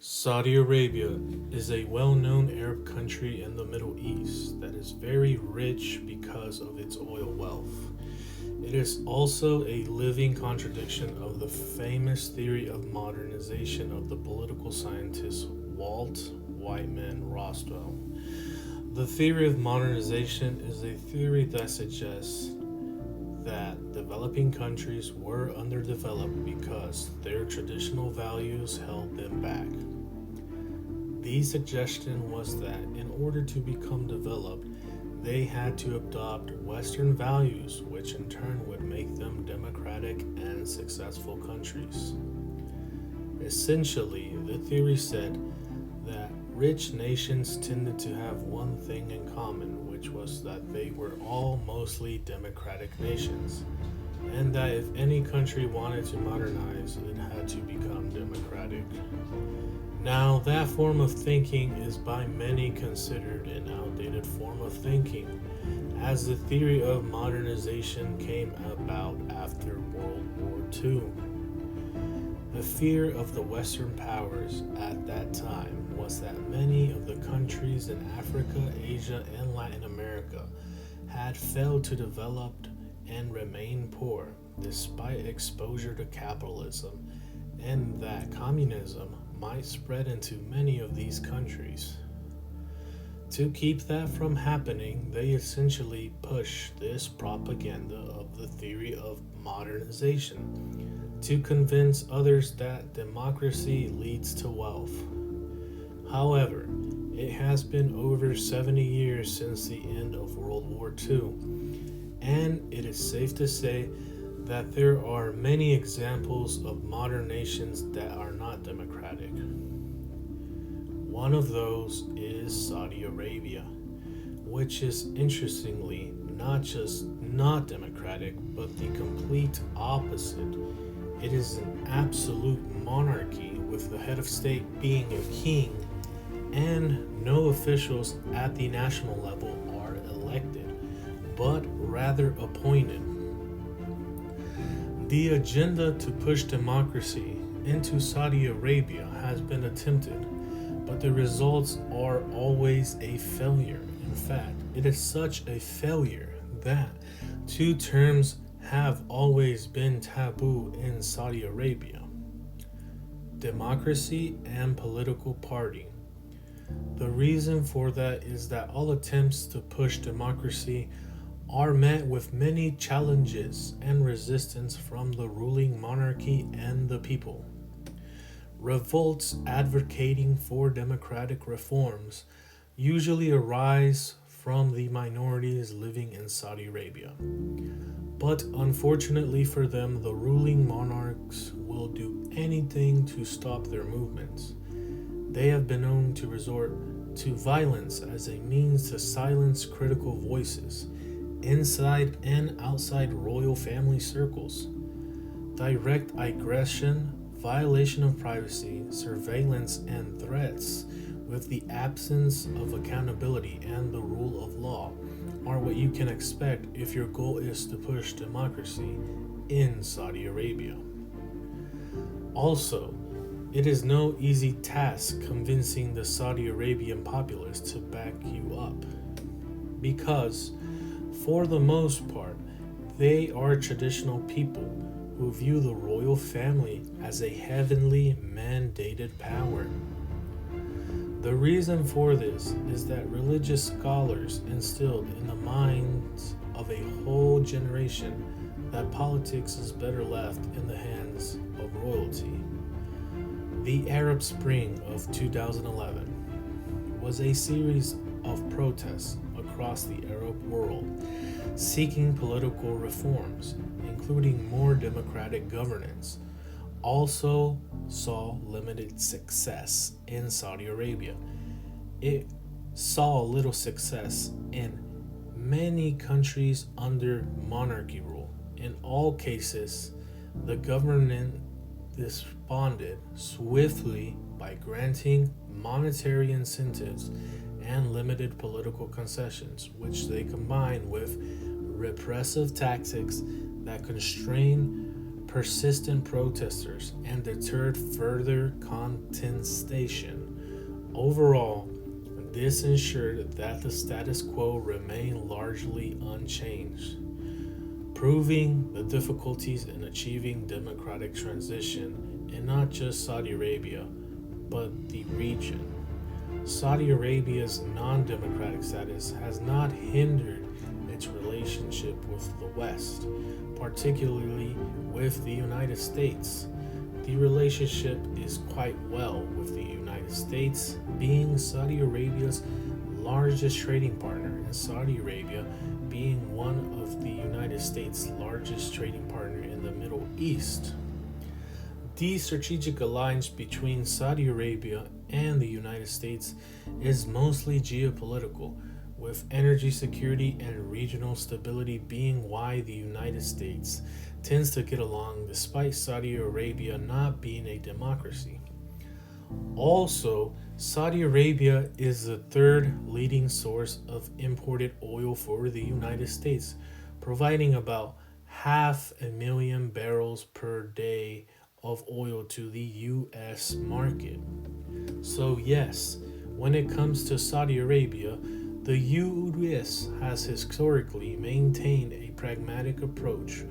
Saudi Arabia is a well known Arab country in the Middle East that is very rich because of its oil wealth. It is also a living contradiction of the famous theory of modernization of the political scientist Walt Whitman Roswell. The theory of modernization is a theory that suggests that developing countries were underdeveloped because their traditional values held them back. The suggestion was that in order to become developed, they had to adopt Western values, which in turn would make them democratic and successful countries. Essentially, the theory said that rich nations tended to have one thing in common, which was that they were all mostly democratic nations, and that if any country wanted to modernize, it had to become democratic. Now, that form of thinking is by many considered an outdated form of thinking, as the theory of modernization came about after World War II. The fear of the Western powers at that time was that many of the countries in Africa, Asia, and Latin America had failed to develop and remain poor despite exposure to capitalism, and that communism might spread into many of these countries. To keep that from happening, they essentially push this propaganda of the theory of modernization to convince others that democracy leads to wealth. However, it has been over 70 years since the end of World War II, and it is safe to say that there are many examples of modern nations that are not democratic. One of those is Saudi Arabia, which is interestingly not just not democratic, but the complete opposite. It is an absolute monarchy with the head of state being a king, and no officials at the national level are elected, but rather appointed. The agenda to push democracy into Saudi Arabia has been attempted, but the results are always a failure. In fact, it is such a failure that two terms have always been taboo in Saudi Arabia: democracy and political party. The reason for that is that all attempts to push democracy are met with many challenges and resistance from the ruling monarchy and the people. Revolts advocating for democratic reforms usually arise from the minorities living in Saudi Arabia. But unfortunately for them, the ruling monarchs will do anything to stop their movements. They have been known to resort to violence as a means to silence critical voices inside and outside royal family circles. Direct aggression, violation of privacy, surveillance, and threats with the absence of accountability and the rule of law are what you can expect if your goal is to push democracy in Saudi Arabia. Also, it is no easy task convincing the Saudi Arabian populace to back you up, because for the most part, they are traditional people who view the royal family as a heavenly mandated power. The reason for this is that religious scholars instilled in the minds of a whole generation that politics is better left in the hands of royalty. The Arab Spring of 2011 was a series of protests across the Arab world seeking political reforms, including more democratic governance, also saw limited success in Saudi Arabia. It saw little success in many countries under monarchy rule. In all cases, the government responded swiftly by granting monetary incentives and limited political concessions, which they combined with repressive tactics that constrain persistent protesters and deterred further contestation. Overall, this ensured that the status quo remained largely unchanged, proving the difficulties in achieving democratic transition in not just Saudi Arabia, but the region. Saudi Arabia's non democratic status has not hindered its relationship with the West, particularly with the United States. The relationship is quite well with the United States, being Saudi Arabia's largest trading partner, and Saudi Arabia being one of the United States' largest trading partner in the Middle East. The strategic alliance between Saudi Arabia and the United States is mostly geopolitical, with energy security and regional stability being why the United States tends to get along despite Saudi Arabia not being a democracy. Also, Saudi Arabia is the third leading source of imported oil for the United States, providing about 500,000 barrels per day of oil to the US market. So, yes, when it comes to Saudi Arabia, the US has historically maintained a pragmatic approach,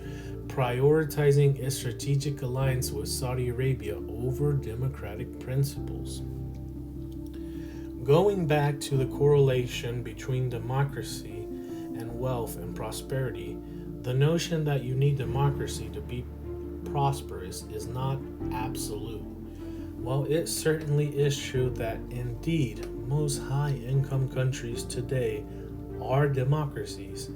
prioritizing its strategic alliance with Saudi Arabia over democratic principles. Going back to the correlation between democracy and wealth and prosperity, the notion that you need democracy to be prosperous is not absolute. While it certainly is true that indeed most high income countries today are democracies,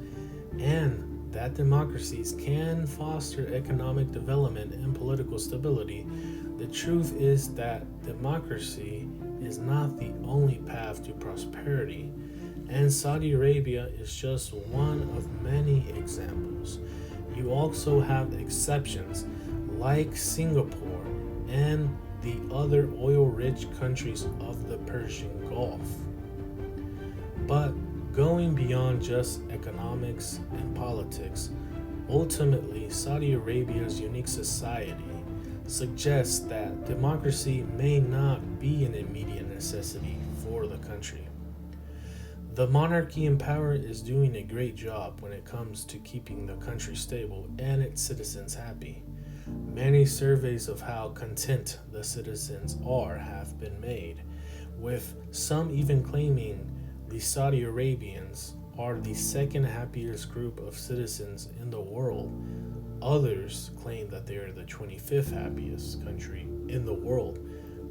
and that democracies can foster economic development and political stability, the truth is that democracy is not the only path to prosperity, and Saudi Arabia is just one of many examples. You also have exceptions like Singapore and the other oil-rich countries of the Persian Gulf. But going beyond just economics and politics, ultimately Saudi Arabia's unique society suggests that democracy may not be an immediate necessity for the country. The monarchy in power is doing a great job when it comes to keeping the country stable and its citizens happy. Many surveys of how content the citizens are have been made, with some even claiming the Saudi Arabians are the second happiest group of citizens in the world. Others claim that they are the 25th happiest country in the world.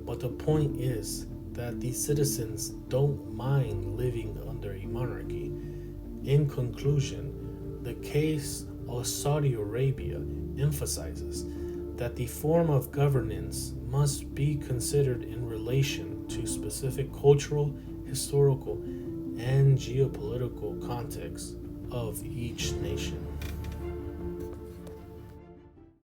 But the point is that these citizens don't mind living under a monarchy. In conclusion, the case of Saudi Arabia emphasizes that the form of governance must be considered in relation to specific cultural, historical, and geopolitical contexts of each nation.